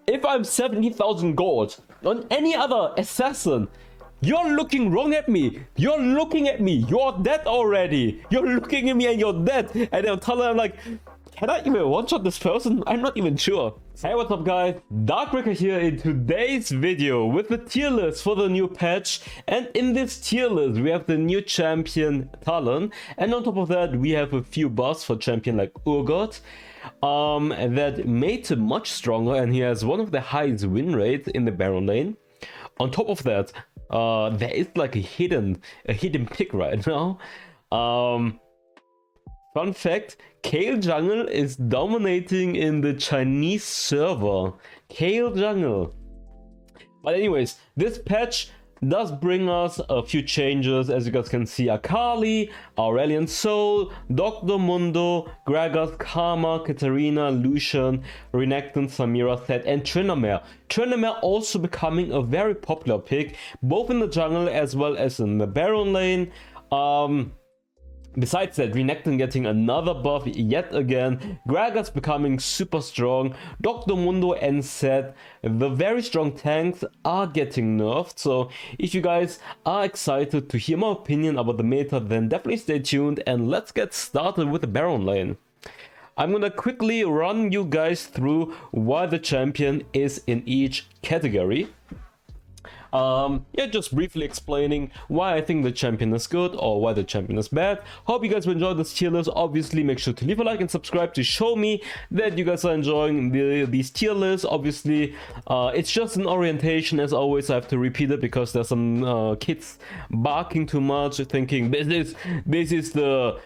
if I'm 70,000 gold on any other assassin, you're looking wrong at me. You're looking at me. You're dead already. You're looking at me and you're dead. And I'm telling him like, can I even one-shot this person? I'm not even sure. Hey, what's up guys? Darkbreaker here in today's video with the tier list for the new patch. And in this tier list, we have the new champion Talon. And on top of that, we have a few buffs for champion like Urgot. That made him much stronger, and he has one of the highest win rates in the Baron lane. On top of that, there is like a hidden pick right now. Fun fact, Kale Jungle is dominating in the Chinese server. Kale Jungle. But anyways, this patch does bring us a few changes. As you guys can see, Akali, Aurelion Sol, Dr. Mundo, Gragas, Karma, Katarina, Lucian, Renekton, Samira, Sett, and Tryndamere. Tryndamere also becoming a very popular pick, both in the jungle as well as in the Baron lane. Besides that, Renekton getting another buff yet again, Gragas becoming super strong, Dr. Mundo and Sett, the very strong tanks are getting nerfed. So if you guys are excited to hear my opinion about the meta, then definitely stay tuned and let's get started with the Baron lane. I'm gonna quickly run you guys through why the champion is in each category. Yeah, just briefly explaining why I think the champion is good or why the champion is bad. Hope you guys will enjoy this tier list. Obviously, make sure to leave a like and subscribe to show me that you guys are enjoying these tier lists. Obviously, it's just an orientation. As always, I have to repeat it because there's some kids barking too much, thinking it is the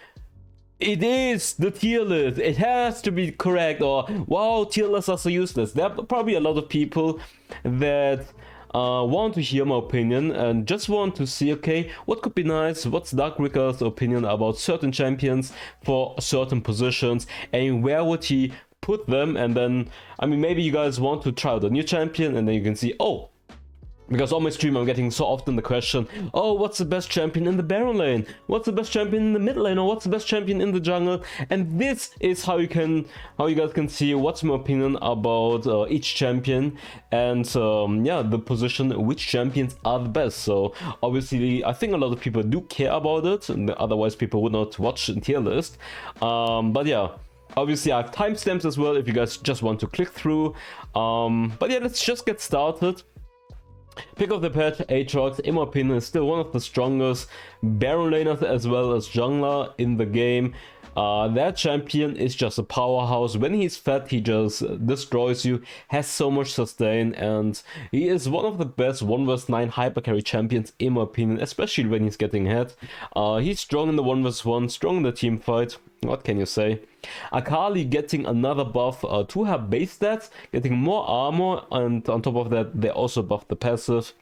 tier list, it has to be correct, or wow, tier lists are so useless. There are probably a lot of people that want to hear my opinion and just want to see, okay, what could be nice, what's Darkbreaker's opinion about certain champions for certain positions, and where would he put them. And then, I mean, maybe you guys want to try out a new champion and then you can see, oh, because on my stream I'm getting so often the question, oh, what's the best champion in the Baron lane? What's the best champion in the mid lane? Or what's the best champion in the jungle? And this is how you guys can see what's my opinion about each champion, and yeah, the position, which champions are the best. So obviously I think a lot of people do care about it, and otherwise people would not watch the tier list. But yeah, obviously I have timestamps as well if you guys just want to click through. But yeah, let's just get started. Pick of the patch, Aatrox, in my opinion, is still one of the strongest Baron laners as well as jungler in the game. That champion is just a powerhouse. When he's fed, he just destroys you, has so much sustain, and he is one of the best 1vs9 hypercarry champions in my opinion, especially when he's getting hit. He's strong in the 1vs1, strong in the team fight. What can you say? Akali getting another buff to her base stats, getting more armor, and on top of that, they also buffed the passive.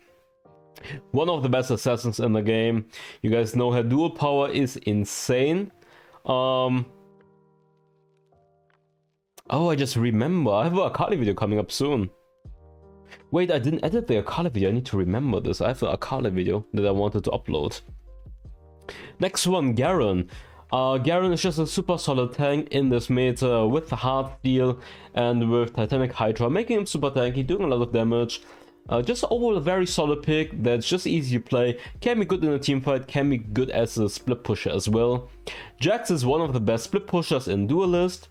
One of the best assassins in the game. You guys know her dual power is insane. Oh, I just remember, I have an Akali video coming up soon. Wait, I didn't edit the Akali video, I need to remember this. I have an Akali video that I wanted to upload. Next one, Garen. Garen is just a super solid tank in this meta with Hard Steel and with Titanic Hydra, making him super tanky, doing a lot of damage. Just overall a very solid pick that's just easy to play, can be good in a team fight, can be good as a split pusher as well. Jax is one of the best split pushers in Duelist.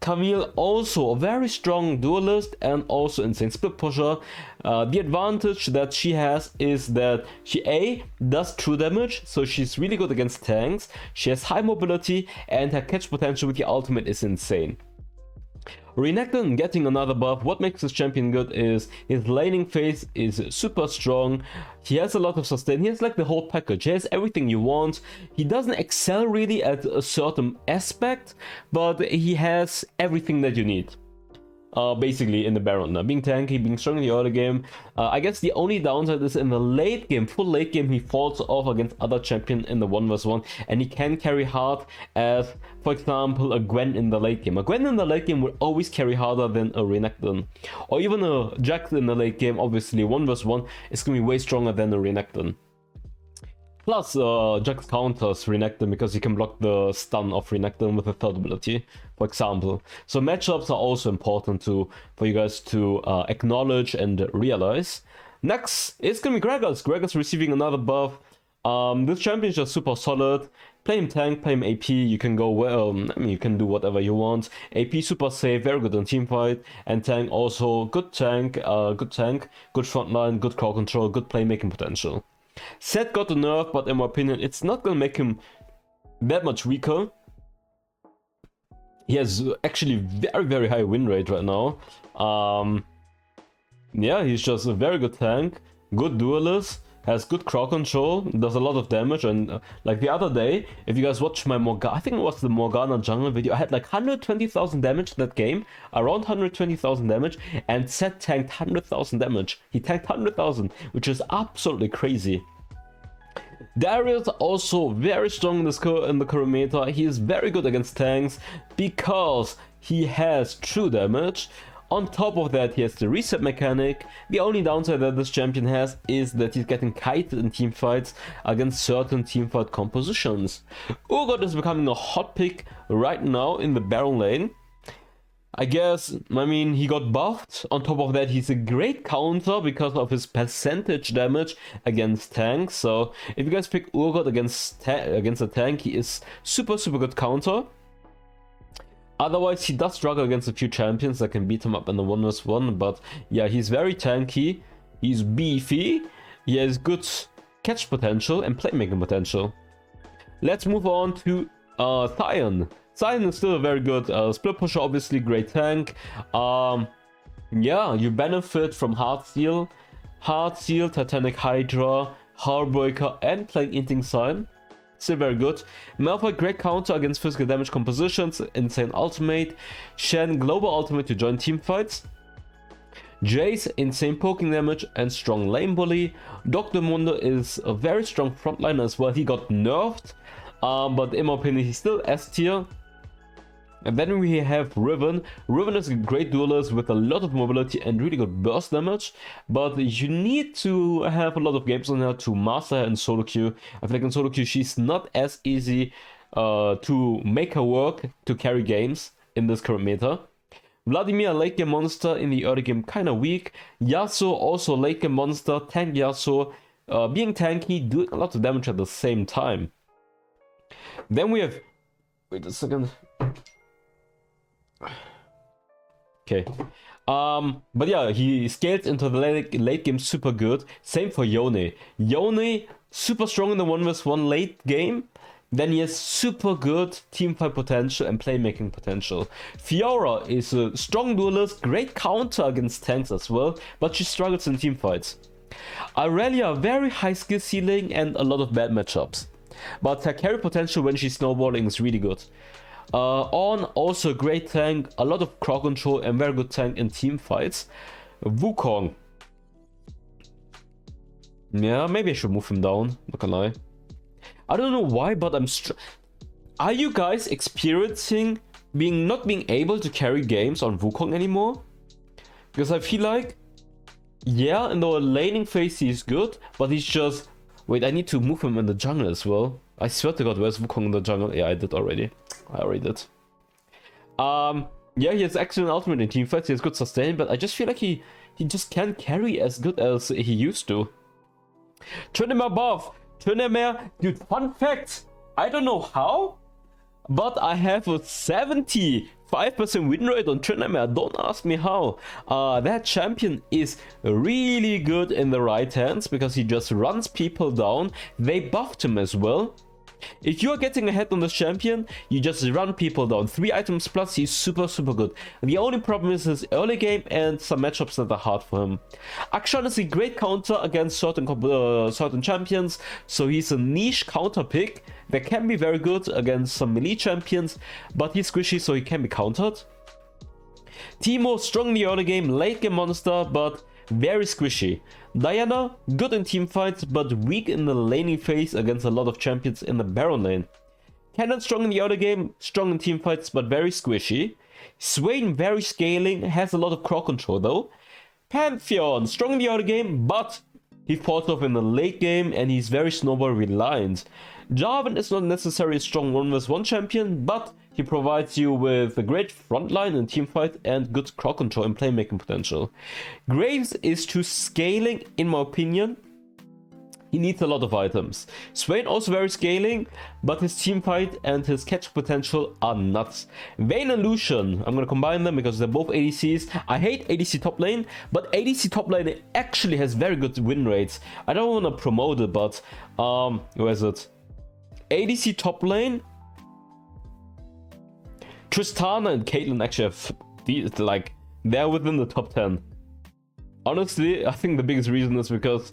Camille also a very strong duelist and also insane split pusher. The advantage that she has is that she does true damage, so she's really good against tanks. She has high mobility and her catch potential with the ultimate is insane. Renekton getting another buff. What makes this champion good is his laning phase is super strong. He has a lot of sustain. He has like the whole package. He has everything you want. He doesn't excel really at a certain aspect, but he has everything that you need. Basically in the Baron. Being tanky, being strong in the early game. I guess the only downside is in the late game, full late game, he falls off against other champion in the 1vs1, and he can carry hard as, for example, a Gwen in the late game. A Gwen in the late game will always carry harder than a Renekton. Or even a Jax in the late game, obviously 1vs1 is going to be way stronger than a Renekton. Plus, Jax counters Renekton because he can block the stun of Renekton with a third ability, for example. So matchups are also important for you guys to acknowledge and realize. Next is gonna be Gragas. Gragas receiving another buff. This champion is just super solid. Play him tank, play him AP. You can go well. I mean, you can do whatever you want. AP super safe, very good on teamfight, and tank also good tank, good frontline, good core control, good playmaking potential. Set got the nerf, but in my opinion, it's not gonna make him that much weaker. He has actually very high win rate right now. Yeah, he's just a very good tank, good duelist, has good crowd control, does a lot of damage, and like the other day, if you guys watched my Morgana, I think it was the Morgana jungle video, I had like 120,000 damage in that game, around 120,000 damage, and Set tanked 100,000 damage. He tanked 100,000, which is absolutely crazy. Darius also very strong in the current meta. He is very good against tanks because he has true damage. On top of that, he has the reset mechanic. The only downside that this champion has is that he's getting kited in teamfights against certain teamfight compositions. Urgot is becoming a hot pick right now in the Baron lane. I guess, I mean, he got buffed. On top of that, he's a great counter because of his percentage damage against tanks. So if you guys pick Urgot against a tank, he is super good counter. Otherwise, he does struggle against a few champions that can beat him up in the 1v1, but yeah, he's very tanky, he's beefy, he has good catch potential and playmaking potential. Let's move on to Talon. Talon is still a very good split pusher, obviously great tank. Yeah, you benefit from Hard Seal, Titanic Hydra, Darkbreaker, and playing Eating Sign. Still very good. Malphite, great counter against physical damage compositions, insane ultimate. Shen, global ultimate to join teamfights. Jace, insane poking damage and strong lane bully. Dr. Mundo is a very strong frontline as well. He got nerfed, but in my opinion, he's still S tier. And then we have Riven. Riven is a great duelist with a lot of mobility and really good burst damage, but you need to have a lot of games on her to master her in solo queue. I feel like in solo queue she's not as easy to make her work to carry games in this current meta. Vladimir, late game monster, in the early game kinda weak. Yasuo, also late game monster, tank Yasuo, being tanky, doing a lot of damage at the same time. Then we have... Wait a second. Okay, but yeah, he scales into the late game super good. Same for Yone. Yone, super strong in the 1v1 late game. Then he has super good teamfight potential and playmaking potential. Fiora is a strong duelist, great counter against tanks as well, but she struggles in teamfights. Aurelia, very high skill ceiling and a lot of bad matchups, but her carry potential when she's snowballing is really good. On, also great tank, a lot of crowd control and very good tank in team fights. Wukong. Yeah, maybe I should move him down, not gonna lie. I don't know why, but are you guys experiencing not being able to carry games on Wukong anymore? Because I feel like, yeah, in the laning phase he's good, but he's just... Wait, I need to move him in the jungle as well. I swear to God, where's Wukong in the jungle? Yeah, I did already. I already did. Yeah, he has excellent ultimate in teamfights, he has good sustain, but I just feel like he just can't carry as good as he used to. Tryndamere buff. Tryndamere, dude, fun fact, I don't know how, but I have a 75% win rate on Tryndamere. Don't ask me how. That champion is really good in the right hands because he just runs people down. They buffed him as well. If you're getting ahead on this champion, you just run people down. 3 items plus, he's super good. The only problem is his early game and some matchups that are hard for him. Akshan is a great counter against certain champions, so he's a niche counter pick that can be very good against some melee champions, but he's squishy so he can be countered. Teemo, strong in the early game, late game monster, but very squishy. Diana, good in teamfights, but weak in the laning phase against a lot of champions in the Baron lane. Cannon, strong in the early game, strong in teamfights, but very squishy. Swain, very scaling, has a lot of crowd control though. Pantheon, strong in the early game, but He falls off in the late game, and he's very snowball reliant. Jarvan is not necessarily a strong 1v1 champion, but he provides you with a great frontline in teamfight and good crowd control and playmaking potential. Graves is too scaling, in my opinion. He needs a lot of items. Swain also very scaling, but his teamfight and his catch potential are nuts. Vayne and Lucian, I'm gonna combine them because they're both ADCs. I hate ADC top lane, but ADC top lane actually has very good win rates. I don't want to promote it, but where is it? ADC top lane. Tristana and Caitlyn actually have these, like, they're within the top 10. Honestly, I think the biggest reason is because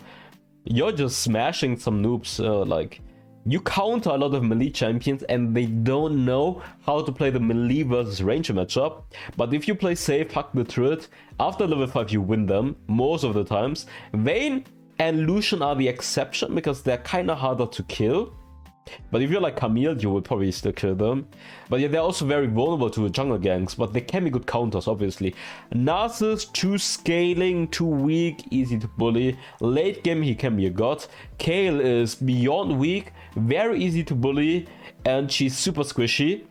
you're just smashing some noobs. Like, you counter a lot of melee champions and they don't know how to play the melee versus range matchup. But if you play safe, hack the turret, after level 5 you win them most of the times. Vayne and Lucian are the exception because they're kind of harder to kill. But if you're like Camille, you will probably still kill them. But yeah, they're also very vulnerable to the jungle ganks, but they can be good counters, obviously. Narcissus, too scaling, too weak, easy to bully. Late game, he can be a god. Kayle is beyond weak, very easy to bully, and she's super squishy.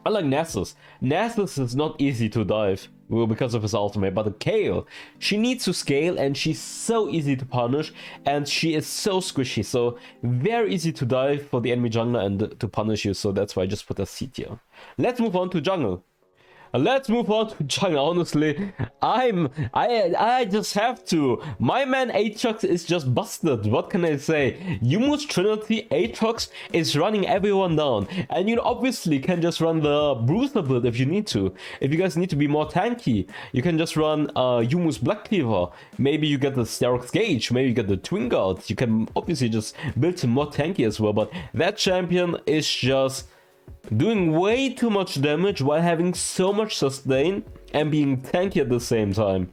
Unlike Nasus. Nasus is not easy to dive, well, because of his ultimate, but the Kayle, she needs to scale and she's so easy to punish and she is so squishy, so very easy to dive for the enemy jungler and to punish you, so that's why I just put a C tier. Let's move on to jungle. Honestly, I just have to. My man Aatrox is just busted. What can I say? Yumu's Trinity Aatrox is running everyone down, and you obviously can just run the Bruiser build if you need to. If you guys need to be more tanky, you can just run Yumu's Black Cleaver. Maybe you get the Sterox Gauge, maybe you get the Twin Guard. You can obviously just build him more tanky as well, but that champion is just doing way too much damage while having so much sustain and being tanky at the same time.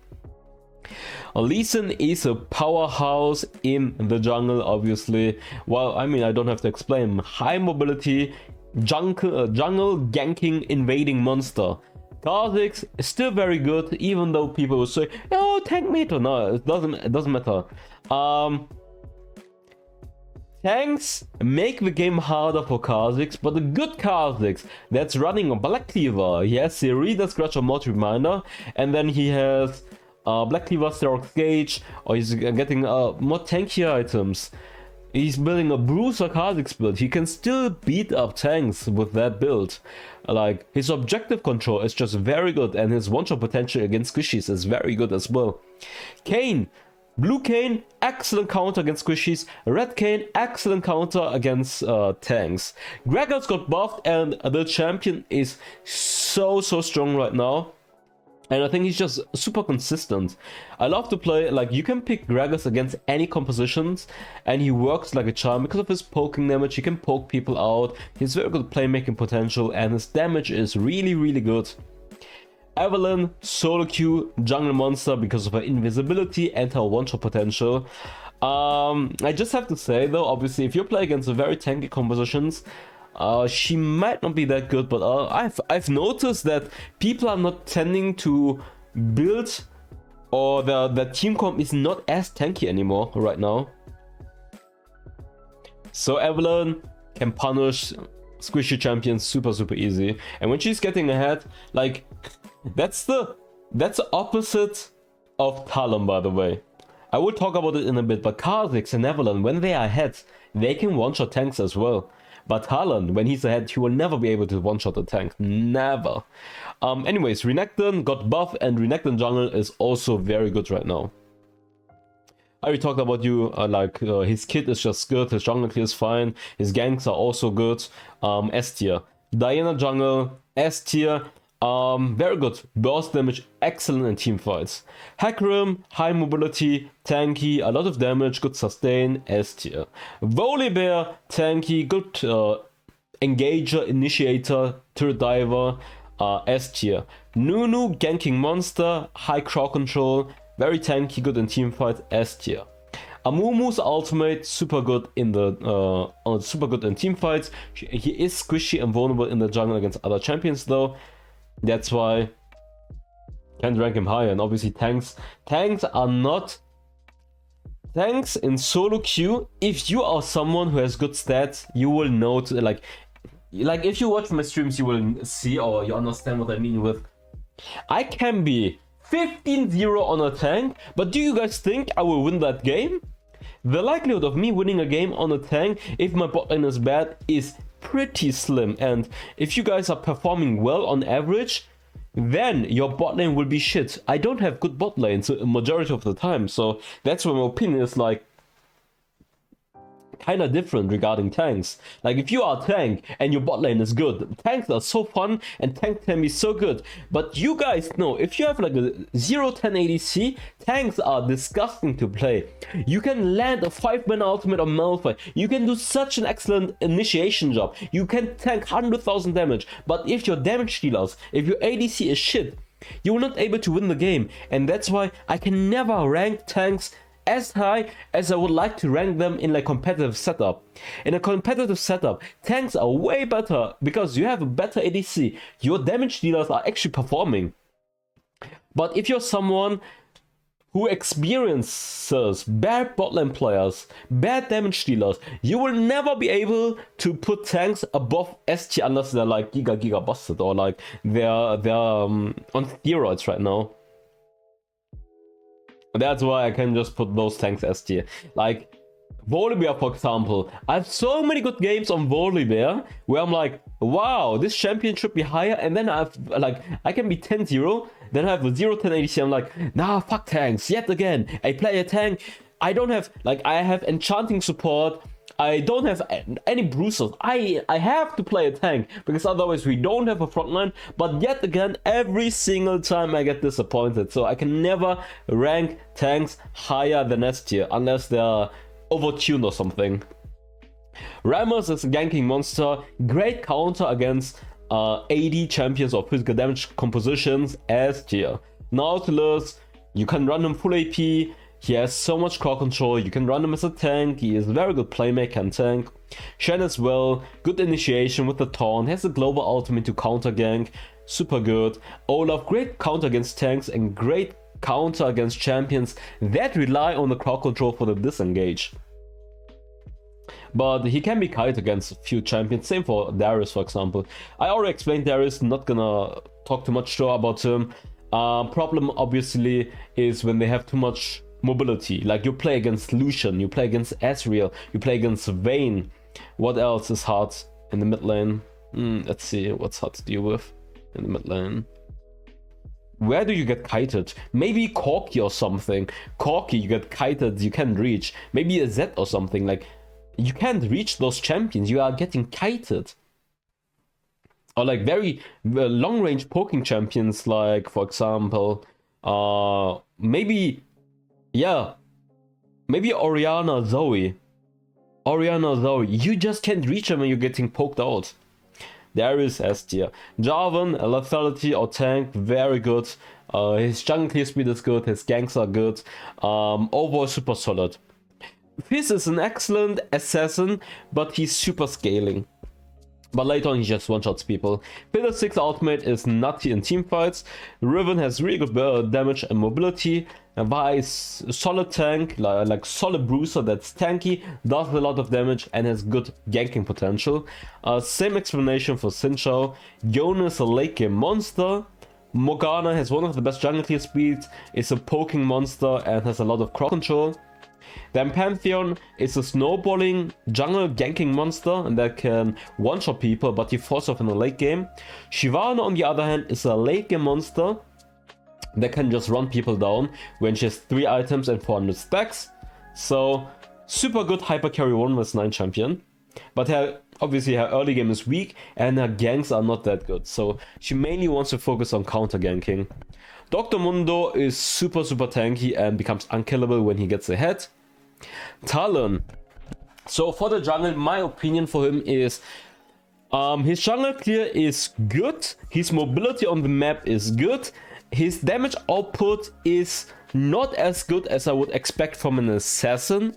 Lee Sin is a powerhouse in the jungle, obviously. Well, I mean, I don't have to explain. High mobility, jungle ganking, invading monster. Kha'Zix is still very good, even though people will say, "Oh, tank meter." No, it doesn't matter. Tanks make the game harder for Kha'Zix, but a good Kha'Zix that's running a Black Cleaver, he has Serena Scratch or Mortal Reminder, and then he has Black Cleaver, Sterox Gauge, or he's getting more tankier items. He's building a Bruiser Kha'Zix build. He can still beat up tanks with that build. Like, his objective control is just very good, and his one-shot potential against squishies is very good as well. Kayn. Blue Kayn, excellent counter against squishies. Red Kayn, excellent counter against tanks. Gragas got buffed and the champion is so strong right now. And I think he's just super consistent. I love to play, like, you can pick Gragas against any compositions and he works like a charm because of his poking damage. He can poke people out. He has very good playmaking potential and his damage is really good. Evelynn, solo queue, jungle monster because of her invisibility and her one-shot potential. I just have to say though, obviously if you play against very tanky compositions, she might not be that good, but I've noticed that people are not tending to build, or the team comp is not as tanky anymore right now. So Evelynn can punish squishy champions super easy, and when she's getting ahead, like, that's the opposite of Talon, by the way. I will talk about it in a bit, but Kha'Zix and Evelynn, when they are ahead, they can one-shot tanks as well. But Talon, when he's ahead, he will never be able to one-shot a tank. Never. Anyways, Renekton got buff, and Renekton jungle is also very good right now. I already talked about his kit is just good, his jungle clear is fine, his ganks are also good. S tier. Diana jungle, S tier. Very good. Burst damage, excellent in team fights. Hecarim, high mobility, tanky, a lot of damage, good sustain, S tier. Volibear, tanky, good engager, initiator, turret diver, S tier. Nunu, ganking monster, high crowd control, very tanky, good in team fights, S tier. Amumu's ultimate, super good in team fights. He is squishy and vulnerable in the jungle against other champions though. That's why can't rank him higher. And obviously tanks are not tanks in solo queue, if you are someone who has good stats, you will know to, like if you watch my streams, you will see or you understand what I mean with I can be 15-0 on a tank, but do you guys think I will win that game? The likelihood of me winning a game on a tank if my bot lane is bad is pretty slim, and if you guys are performing well on average, then your bot lane will be shit. I don't have good bot lanes majority of the time, so that's why my opinion is like kind of different regarding tanks. Like if you are a tank and your bot lane is good, tanks are so fun and tank can be so good. But you guys know, if you have like a 0-10 ADC, tanks are disgusting to play. You can land a 5-man ultimate on Malphite. You can do such an excellent initiation job. You can tank 100,000 damage. But if your damage dealers, if your ADC is shit, you will not able to win the game. And that's why I can never rank tanks as high as I would like to rank them in a competitive setup. In a competitive setup, tanks are way better because you have a better ADC. Your damage dealers are actually performing. But if you're someone who experiences bad botlane players, bad damage dealers, you will never be able to put tanks above ST unless they're like giga busted or like they're on steroids right now. That's why I can just put those tanks S tier. Like Volibear, for example. I have so many good games on Volibear where I'm like, wow, this champion should be higher, and then I have like I can be 10-0, then I have a 0-10 ADC. I'm like, nah, fuck tanks yet again. I play a tank. I don't have like I have enchanting support. I don't have any bruisers. I have to play a tank because otherwise we don't have a frontline. But yet again, every single time I get disappointed. So I can never rank tanks higher than S tier unless they're overtuned or something. Ramos is a ganking monster. Great counter against AD champions or physical damage compositions. S tier. Nautilus, you can run him full AP. He has so much core control, you can run him as a tank, he is a very good playmaker and tank. Shen as well, good initiation with the taunt, has a global ultimate to counter gank, super good. Olaf, great counter against tanks and great counter against champions that rely on the core control for the disengage. But he can be kite against a few champions, same for Darius for example. I already explained Darius, not gonna talk too much about him. Problem obviously is when they have too much mobility. Like you play against Lucian, you play against Ezreal, you play against Vayne. What else is hard in the mid lane? Let's see what's hard to deal with in the mid lane. Where do you get kited? Maybe Corki or something. Corki, you get kited, you can't reach. Maybe a Z or something. Like you can't reach those champions, you are getting kited. Or like very long range poking champions, like for example, maybe Orianna Zoe. You just can't reach them when you're getting poked out. There is S tier. Jarvan, a lethality or tank, very good. His jungle clear speed is good, his ganks are good. Overall super solid. Fizz is an excellent assassin, but he's super scaling. But later on he just one-shots people. Pillar 6 ultimate is nutty in teamfights. Riven has really good damage and mobility. And Vi is solid tank, like solid bruiser that's tanky, does a lot of damage and has good ganking potential. Same explanation for Xin Zhao. Yone is a late game monster. Morgana has one of the best jungle clear speeds, is a poking monster and has a lot of crowd control. Then Pantheon is a snowballing jungle ganking monster and that can one-shot people, but he falls off in the late game. Shyvana on the other hand is a late game monster that can just run people down when she has 3 items and 400 stacks. So super good hyper carry 1 vs 9 champion. But obviously her early game is weak and her ganks are not that good. So she mainly wants to focus on counter ganking. Dr. Mundo is super tanky and becomes unkillable when he gets ahead. Talon. So for the jungle, my opinion for him is his jungle clear is good, his mobility on the map is good, his damage output is not as good as I would expect from an assassin.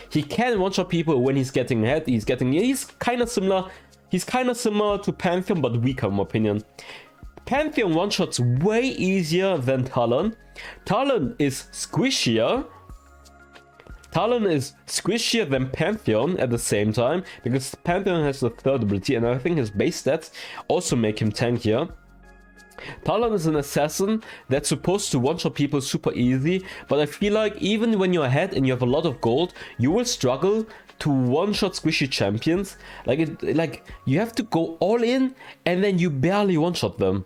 He can one-shot people when he's getting ahead, he's kind of similar to Pantheon but weaker in my opinion. Pantheon one-shots way easier than Talon. Talon is squishier. Talon is squishier than Pantheon at the same time, because Pantheon has the third ability, and I think his base stats also make him tankier. Talon is an assassin that's supposed to one-shot people super easy, but I feel like even when you're ahead and you have a lot of gold, you will struggle to one-shot squishy champions. Like you have to go all in, and then you barely one-shot them.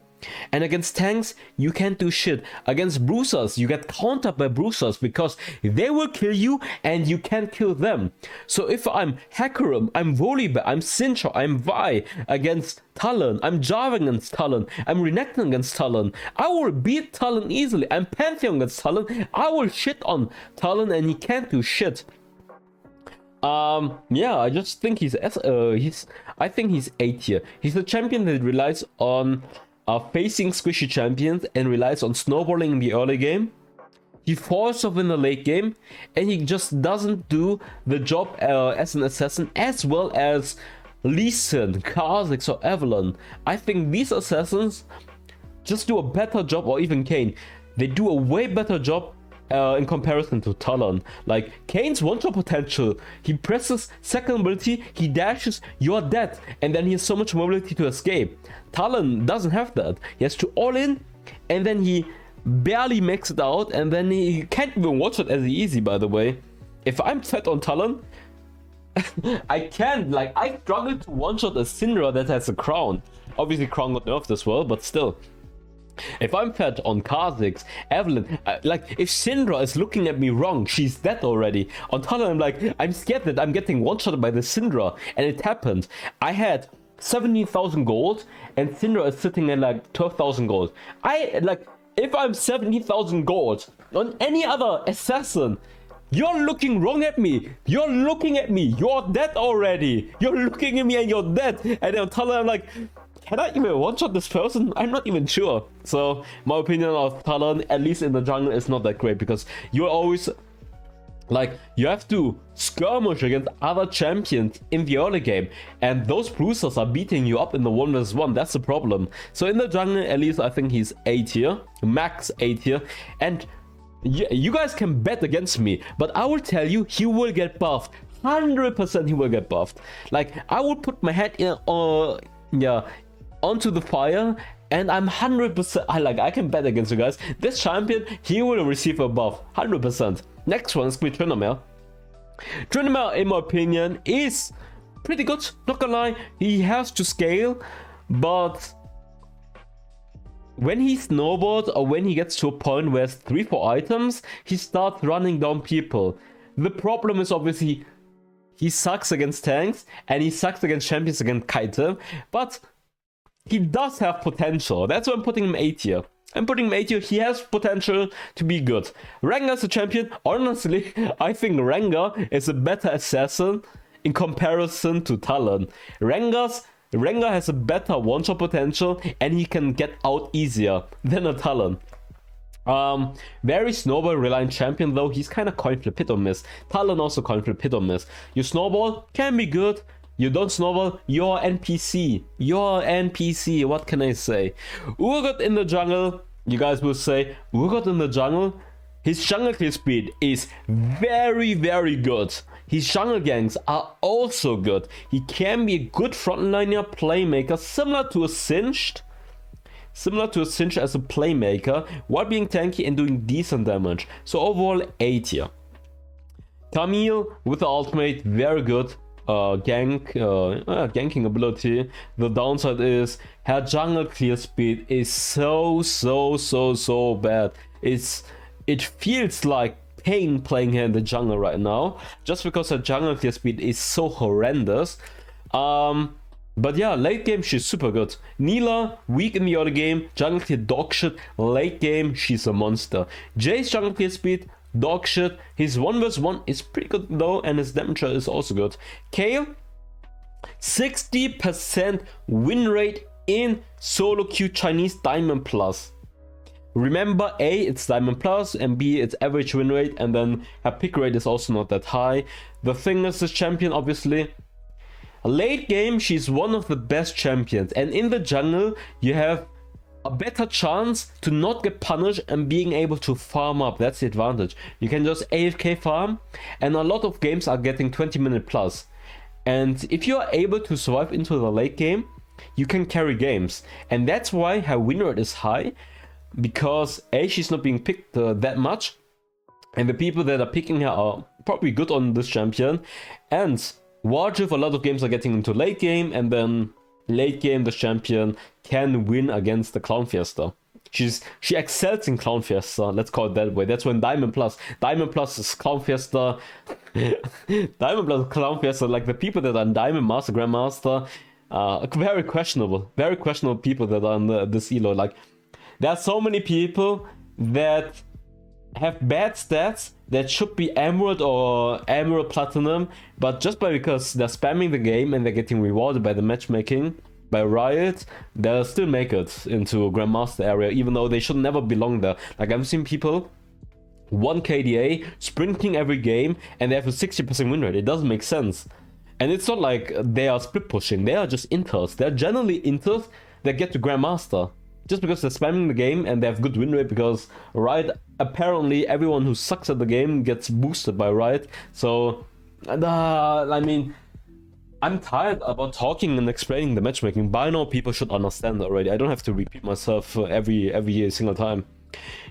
And against tanks, you can't do shit. Against bruisers, you get countered by bruisers because they will kill you and you can't kill them. So if I'm Hecarim, I'm Volibear, I'm Sintra, I'm Vi against Talon, I'm Jarvan against Talon, I'm Renekton against Talon, I will beat Talon easily. I'm Pantheon against Talon, I will shit on Talon and he can't do shit. Yeah, I just think I think he's A tier. He's a champion that relies on facing squishy champions and relies on snowballing in the early game. He falls off in the late game, and he just doesn't do the job as an assassin as well as Lee Sin, Kha'Zix, or Avalon. I think these assassins just do a better job, or even Kayn. They do a way better job in comparison to Talon. Like, Kayn's one-shot potential, he presses second ability, he dashes, you're dead, and then he has so much mobility to escape. Talon doesn't have that. He has to all in, and then he barely makes it out, and then he can't even one-shot as easy, by the way. If I'm fed on Talon, I can't, like, I struggle to one-shot a Syndra that has a crown. Obviously, crown got nerfed as well, but still. If I'm fed on Kha'Zix, Evelyn, like, if Syndra is looking at me wrong, she's dead already. On Talon, I'm like, I'm scared that I'm getting one-shotted by the Syndra, and it happened. I had 17,000 gold, and Syndra is sitting at like 12,000 gold. If I'm 70,000 gold on any other assassin, you're looking wrong at me. You're looking at me. You're dead already. You're looking at me and you're dead. And on Talon, I'm like, can I even one-shot this person? I'm not even sure. So my opinion of Talon, at least in the jungle, is not that great, because you're always like, you have to skirmish against other champions in the early game, and those bruisers are beating you up in the 1v1. That's the problem. So in the jungle, at least I think he's A tier, max A tier, and you guys can bet against me, but I will tell you, he will get buffed. 100% he will get buffed. Like, I will put my head in, onto the fire, and I'm 100%, I can bet against you guys. This champion, he will receive a buff, 100%. Next one is going to be Tryndamere. Tryndamere, in my opinion, is pretty good, not gonna lie. He has to scale, but when he snowboards, or when he gets to a point where it's 3-4 items, he starts running down people. The problem is obviously, he sucks against tanks, and he sucks against champions against Kaite, but he does have potential. That's why I'm putting him A tier. I'm putting him A tier. He has potential to be good. Rengar's a champion. Honestly, I think Rengar is a better assassin in comparison to Talon. Rengar has a better one-shot potential, and he can get out easier than a Talon. Very snowball reliant champion though. He's kind of coin flip, hit or miss. Talon also coin flip, hit or miss. You snowball, can be good. You don't snowball, you're NPC. You're NPC, what can I say? Urgot in the jungle, you guys will say, Urgot in the jungle, his jungle clear speed is very, very good. His jungle ganks are also good. He can be a good frontliner playmaker, similar to a Singed as a playmaker, while being tanky and doing decent damage. So overall, A tier. Camille with the ultimate, very good. Ganking ability. The downside is her jungle clear speed is so bad. It feels like pain playing her in the jungle right now, just because her jungle clear speed is so horrendous. But yeah, late game she's super good. Neela, weak in the early game, jungle clear dog shit. Late game she's a monster. Jay's jungle clear speed, dog shit. His 1v1 is pretty good though, and his damage is also good. Kayle, 60% win rate in solo queue Chinese Diamond Plus. Remember, A, it's Diamond Plus, and B, it's average win rate, and then her pick rate is also not that high. The thing is, this champion, obviously, late game, she's one of the best champions, and in the jungle, you have a better chance to not get punished and being able to farm up. That's the advantage. You can just AFK farm, and a lot of games are getting 20-minute plus. And if you are able to survive into the late game, you can carry games. And that's why her win rate is high, because A, she's not being picked that much, and the people that are picking her are probably good on this champion. And wildrift, a lot of games are getting into late game, and then late game the champion can win against the Clown Fiesta. She excels in Clown Fiesta, let's call it that way. That's when Diamond Plus is Clown Fiesta. Diamond Plus is Clown Fiesta. Like, the people that are in Diamond Master, Grandmaster, very questionable people that are on this elo. Like, there are so many people that have bad stats that should be Emerald or Emerald Platinum, but just because they're spamming the game and they're getting rewarded by the matchmaking, by Riot, they'll still make it into Grandmaster area, even though they should never belong there. Like, I've seen people 1 KDA, sprinting every game, and they have a 60% win rate. It doesn't make sense. And it's not like they are split pushing, they are just inters. They're generally inters that get to Grandmaster. Just because they're spamming the game and they have good win rate, because Riot, apparently everyone who sucks at the game gets boosted by Riot. So, I mean, I'm tired about talking and explaining the matchmaking. By now people should understand already. I don't have to repeat myself every single time.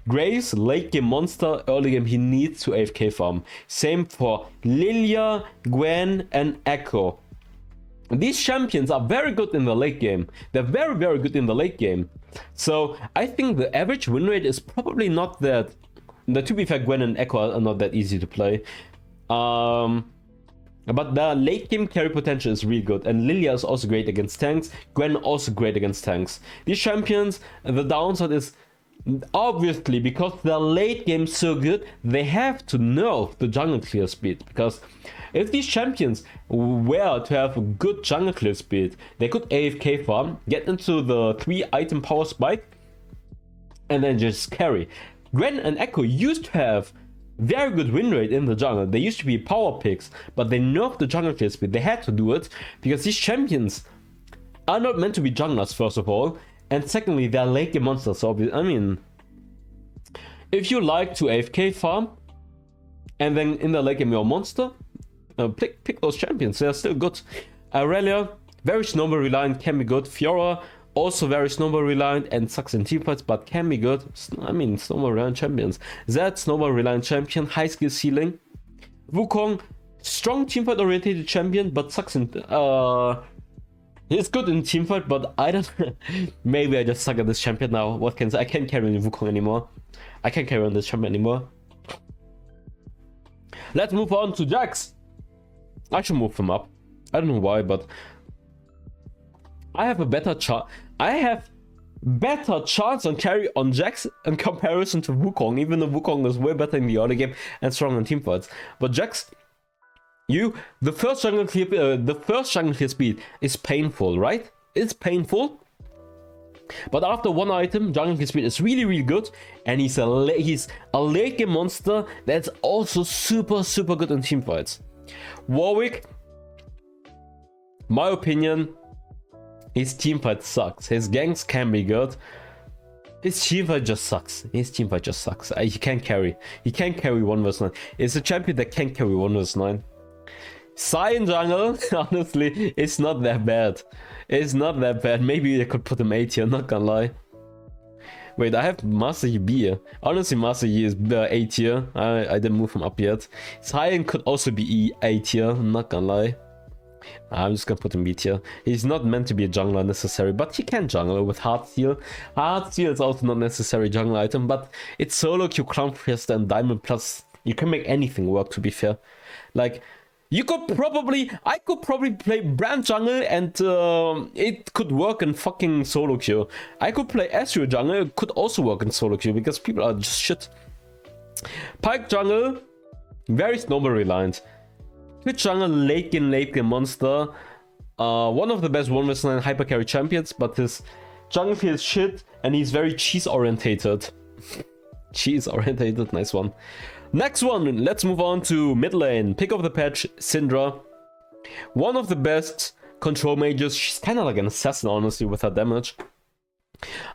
Graves, late game monster, early game he needs to AFK farm. Same for Lilia, Gwen, and Echo. These champions are very good in the late game. They're very, very good in the late game. So I think the average win rate is probably not that. To be fair, Gwen and Echo are not that easy to play. But the late game carry potential is really good. And Lilia is also great against tanks. Gwen also great against tanks. These champions, the downside is, obviously, because the late game is so good, they have to nerf the jungle clear speed. Because if these champions were to have a good jungle clear speed, they could AFK farm, get into the 3 item power spike, and then just carry. Gwen and Echo used to have very good win rate in the jungle. They used to be power picks, but they nerfed the jungle clear speed. They had to do it because these champions are not meant to be junglers, first of all, and secondly, they're late game monsters. So I mean, if you like to AFK farm and then in the late game you're a monster, pick those champions. They're still good. Aurelia, very snowball reliant, can be good. Fiora, also very snowball reliant and sucks in teamfights, but can be good. I mean, snowball reliant champions. Zed, snowball reliant champion, high skill ceiling. Wukong, strong teamfight oriented champion, but sucks in. He's good in teamfight, but I don't. Maybe I just suck at this champion now. What can I can't carry on Wukong anymore. I can't carry on this champion anymore. Let's move on to Jax. I should move him up. I don't know why, but I have a better chance. I have better chance on carry on Jax in comparison to Wukong, even though Wukong is way better in the early game and strong in teamfights. But Jax, the first jungle clear speed is painful, right? It's painful. But after 1 item, jungle clear speed is really, really good, and he's a late game monster that's also super, super good in teamfights. Warwick, my opinion, his teamfight sucks. His ganks can be good. His teamfight just sucks. He can't carry. He can't carry 1 vs 9. It's a champion that can't carry 1 vs 9. Sai in jungle, honestly, it's not that bad. It's not that bad. Maybe I could put him A tier, not gonna lie. Wait, I have Master Yi B here. Honestly, Master Yi is A tier. I didn't move him up yet. Sai could also be A tier, not gonna lie. I'm just gonna put him B tier. He's not meant to be a jungler necessary, but he can jungle with Heart Seal. Heart Seal is also not necessary jungle item, but it's solo queue, Clown Fiesta, and Diamond Plus. You can make anything work, to be fair. Like, I could probably play Brand jungle and it could work in fucking solo queue. I could play Ezreal jungle, it could also work in solo queue because people are just shit. Pyke jungle, very snowball reliant. Twitch jungle, late game monster. One of the best 1 vs 9 hyper carry champions, but his jungle feels shit and he's very cheese orientated. Cheese orientated, nice one. Next one, let's move on to mid lane. Pick of the patch, Syndra. One of the best control mages. She's kind of like an assassin, honestly, with her damage.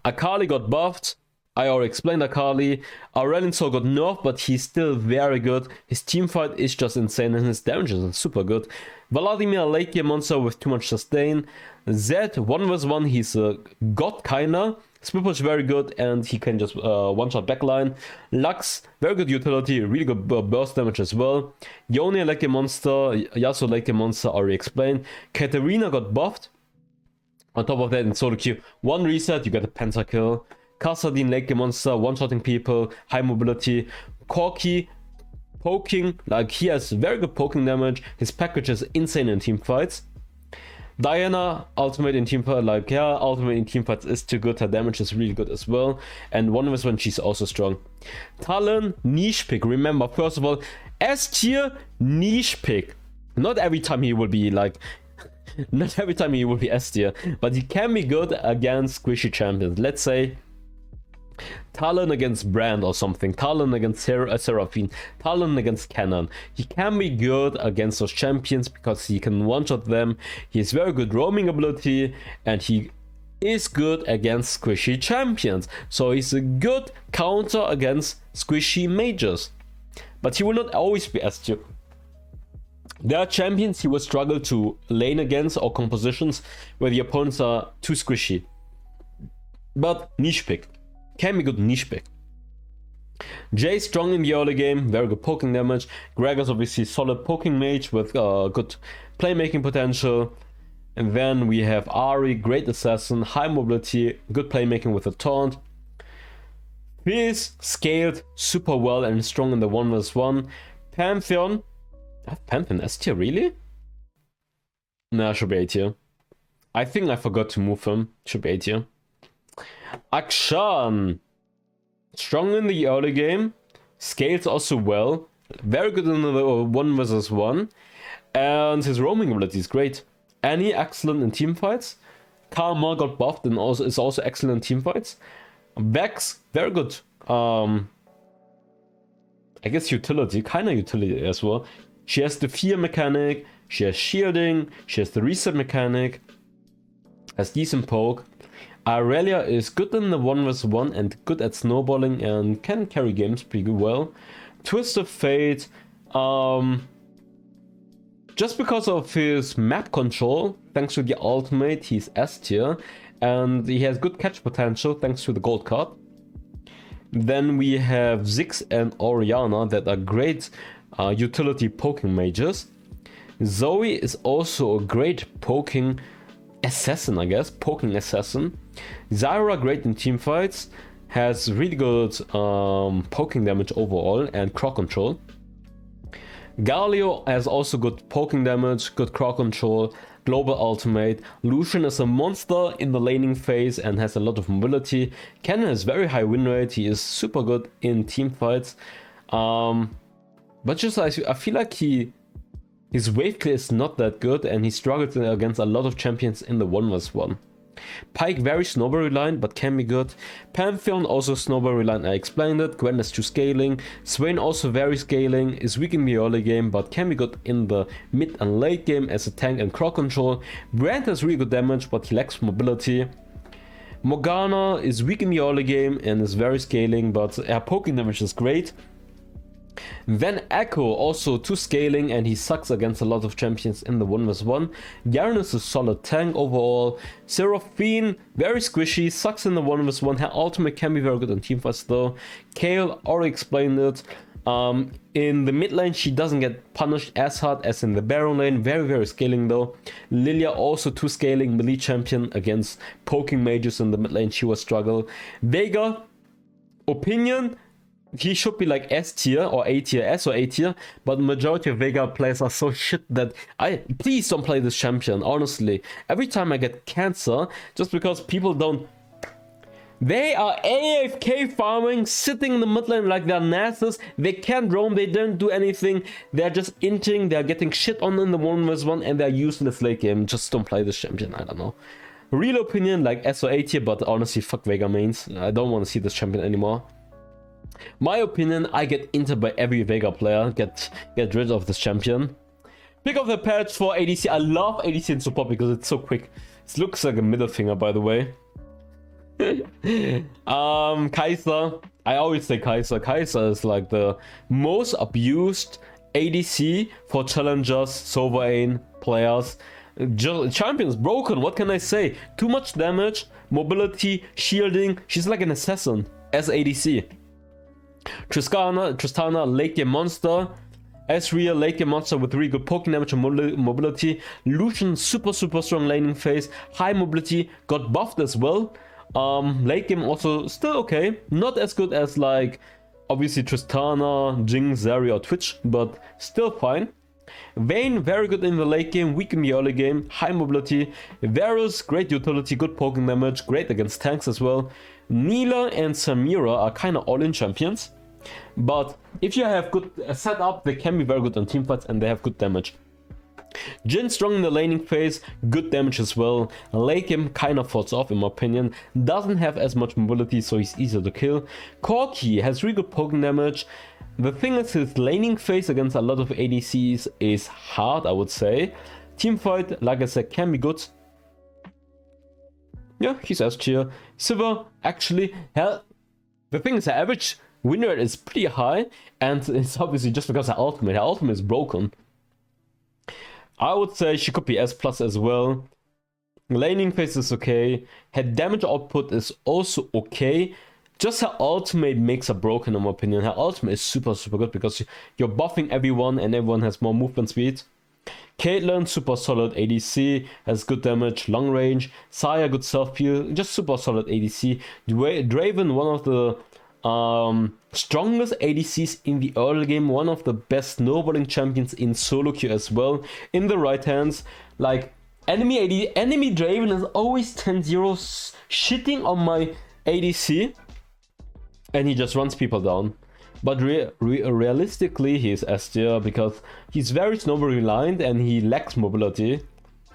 Akali got buffed. I already explained Akali. Aurelion Sol got nerfed, but he's still very good. His teamfight is just insane and his damage is super good. Vladimir, late game monster with too much sustain. Zed, 1v1, he's a god kinda. Split push very good and he can just one-shot backline. Lux, very good utility, really good burst damage as well. Yone, late game monster. Yasuo, late game monster, already explained. Katarina got buffed. On top of that, in solo queue, one reset, you get a pentakill. Kassadin, late game monster, one-shotting people, high mobility. Corki, poking, like he has very good poking damage. His package is insane in team fights. Diana, ultimate in team fight, like yeah, ultimate in team fights is too good. Her damage is really good as well. And one of us when she's also strong. Talon, niche pick. Remember, first of all, S tier, niche pick. Not every time he will be like. Not every time he will be S tier, but he can be good against squishy champions. Let's say Talon against Brand or something, Talon against Seraphine, Talon against Cannon. He can be good against those champions because he can one-shot them. He has very good roaming ability and he is good against squishy champions. So he's a good counter against squishy mages. But he will not always be S tier. There are champions he will struggle to lane against or compositions where the opponents are too squishy. But niche pick. Can be good niche pick. Jay strong in the early game, very good poking damage. Gregor's obviously solid poking mage with good playmaking potential. And then we have Ari, great assassin, high mobility, good playmaking with a taunt. Fizz scaled super well and strong in the 1v1. Pantheon. Pantheon S tier, really? Nah, should be A tier. I think I forgot to move him. Should be A tier. Akshan, strong in the early game, scales also well, very good in the 1v1, and his roaming ability is great. Annie, excellent in team fights. Karma got buffed and also is also excellent in team fights. Vex, very good. I guess utility, kinda utility as well. She has the fear mechanic, she has shielding, she has the reset mechanic, has decent poke. Aurelia is good in the 1v1 and good at snowballing and can carry games pretty well. Twist of Fate, just because of his map control, thanks to the ultimate, he's S tier. And he has good catch potential thanks to the gold card. Then we have Ziggs and Oriana that are great utility poking mages. Zoe is also a great poking assassin, I guess, poking assassin. Zyra, great in team fights, has really good poking damage overall and crowd control. Galio has also good poking damage, good crowd control, global ultimate. Lucian is a monster in the laning phase and has a lot of mobility. Cannon has very high win rate, he is super good in team fights. But just I feel like his wave clear is not that good and he struggles against a lot of champions in the 1v1. Pyke very snowball reliant but can be good. Pantheon also snowball reliant, I explained it. Gwen is too scaling. Swain also very scaling, is weak in the early game but can be good in the mid and late game as a tank and crowd control. Brand has really good damage but he lacks mobility. Morgana is weak in the early game and is very scaling but her poking damage is great. Then Echo also too scaling and he sucks against a lot of champions in the 1v1. Garen is a solid tank overall. Seraphine, very squishy, sucks in the 1v1. Her ultimate can be very good on teamfights though. Kayle, already explained it. In the mid lane she doesn't get punished as hard as in the Baron lane, very scaling though. Lilia also too scaling, melee champion against poking mages in the mid lane, she will struggle. Veigar, opinion, he should be like S tier or A tier, S or A tier, but the majority of Veigar players are so shit that please don't play this champion, honestly. Every time I get cancer, just because people don't... They are AFK farming, sitting in the mid lane like they're Nassus, they can't roam, they don't do anything, they're just inting, they're getting shit on in the 1v1 and they're useless late game, just don't play this champion, I don't know. Real opinion, like S or A tier, but honestly, fuck Veigar mains, I don't want to see this champion anymore. My opinion, I get inter by every Veigar player, get rid of this champion. Pick up the patch for ADC, I love ADC in support because it's so quick. It looks like a middle finger by the way. Kai'Sa. I always say Kai'Sa. Kai'Sa is like the most abused ADC for challengers, Sovereign players. Champion's broken, what can I say? Too much damage, mobility, shielding. She's like an assassin as ADC. Tristana, late game monster. Ezreal, late game monster with really good poking damage and mobility. Lucian, super strong laning phase. High mobility, got buffed as well. Late game also still okay. Not as good as like obviously Tristana, Jinx, Zarya or Twitch, but still fine. Vayne, very good in the late game, weak in the early game, high mobility. Varus, great utility, good poking damage, great against tanks as well. Neela and Samira are kind of all-in champions, but if you have good setup, they can be very good on teamfights and they have good damage. Jhin strong in the laning phase, good damage as well. Late game kind of falls off in my opinion, doesn't have as much mobility so he's easier to kill. Corki has really good poking damage. The thing is, his laning phase against a lot of ADCs is hard, I would say. Teamfight, like I said, can be good. Yeah, he's S tier. Sivir, actually, hell, the thing is, the average win rate is pretty high, and it's obviously just because her ultimate is broken. I would say she could be S+ as well. Laning phase is okay. Her damage output is also okay. Just her ultimate makes her broken in my opinion. Her ultimate is super good because you're buffing everyone and everyone has more movement speed. Caitlyn, super solid ADC, has good damage, long range. Saya, good self-heal, just super solid ADC. Draven, one of the strongest ADCs in the early game, one of the best snowballing champions in solo queue as well. In the right hands, like enemy Draven is always 10-0 shitting on my ADC. And he just runs people down. But realistically, he's S tier because he's very snowball reliant and he lacks mobility.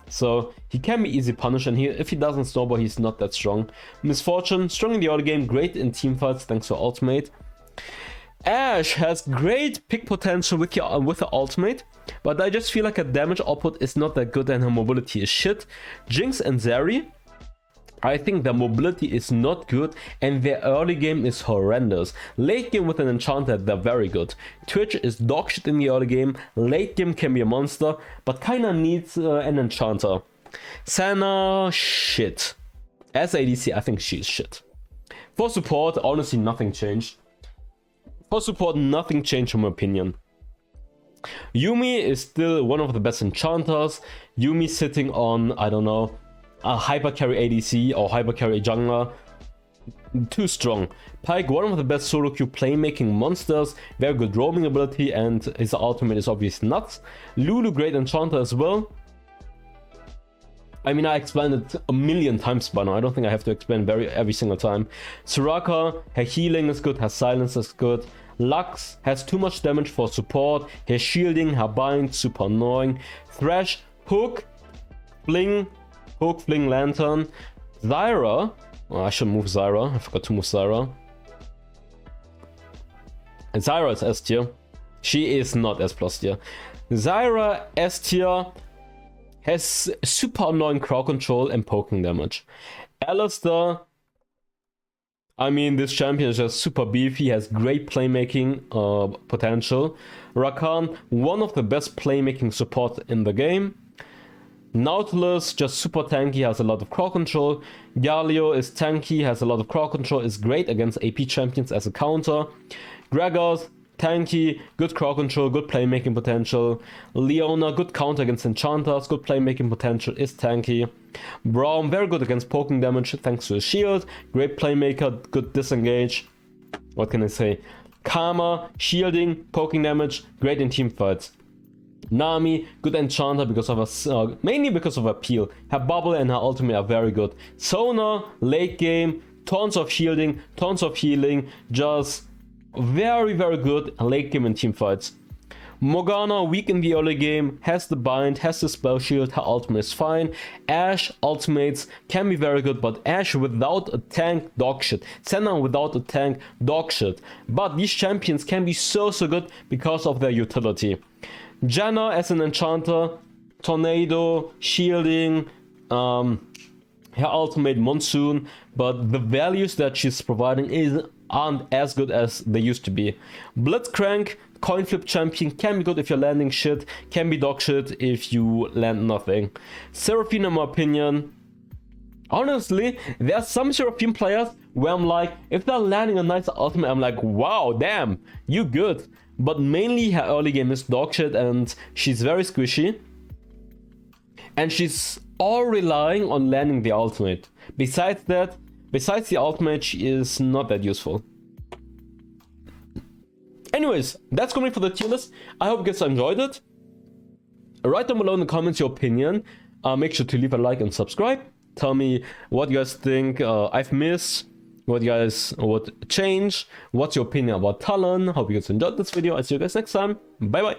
So he can be easy punished, and if he doesn't snowball, he's not that strong. Misfortune, strong in the early game, great in teamfights thanks to ultimate. Ashe has great pick potential with her ultimate, but I just feel like her damage output is not that good and her mobility is shit. Jinx and Zeri, I think their mobility is not good and their early game is horrendous. Late game with an enchanter, they're very good. Twitch is dog shit in the early game. Late game can be a monster, but kinda needs an enchanter. Senna, shit. As ADC, I think she's shit. For support, honestly, nothing changed. For support, nothing changed in my opinion. Yumi is still one of the best enchanters. Yumi sitting on, I don't know, a hyper carry ADC or hyper carry jungler, too strong. Pyke, one of the best solo queue playmaking monsters, very good roaming ability, and his ultimate is obviously nuts. Lulu, great enchanter as well. I mean, I explained it a million times by now. I don't think I have to explain every single time. Soraka, her healing is good, her silence is good. Lux has too much damage for support. Her shielding, her bind, super annoying. Thresh, hook, fling, hook, fling, lantern. Zyra, oh, I should move Zyra. I forgot to move Zyra. And Zyra is S tier. She is not S+ tier. Zyra S tier has super annoying crowd control and poking damage. Alistar, I mean, this champion is just super beefy, has great playmaking potential. Rakan, one of the best playmaking support in the game. Nautilus, just super tanky, has a lot of crowd control. Galio is tanky, has a lot of crowd control, is great against AP champions as a counter. Gregors, tanky, good crowd control, good playmaking potential. Leona, good counter against enchanters, good playmaking potential, is tanky. Braum, very good against poking damage thanks to his shield, great playmaker, good disengage. What can I say? Karma, shielding, poking damage, great in teamfights. Nami, good enchanter because of her, mainly because of her peel. Her bubble and her ultimate are very good. Sona, late game, tons of shielding, tons of healing, just very good late game and teamfights. Morgana, weak in the early game, has the bind, has the spell shield, her ultimate is fine. Ashe ultimates can be very good, but Ashe without a tank, dog shit. Senna without a tank, dog shit. But these champions can be so good because of their utility. Janna as an enchanter, tornado, shielding, her ultimate Monsoon, but the values that she's providing aren't as good as they used to be. Blitzcrank, coin flip champion, can be good if you're landing shit, can be dog shit if you land nothing. Seraphine, in my opinion, honestly, there are some Seraphine players where I'm like, if they're landing a nice ultimate, I'm like, wow, damn, you good. But mainly her early game is dog shit and she's very squishy. And she's all relying on landing the ultimate. Besides the ultimate, she is not that useful. Anyways, that's gonna be for the tier list. I hope you guys enjoyed it. Write down below in the comments your opinion. Make sure to leave a like and subscribe. Tell me what you guys think I've missed, what you guys would change, what's your opinion about Talon. Hope you guys enjoyed this video. I'll see you guys next time. Bye bye.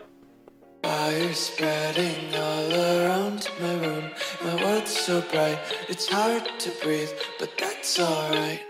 Fire spreading all around my room. My world's so bright, it's hard to breathe, but that's alright.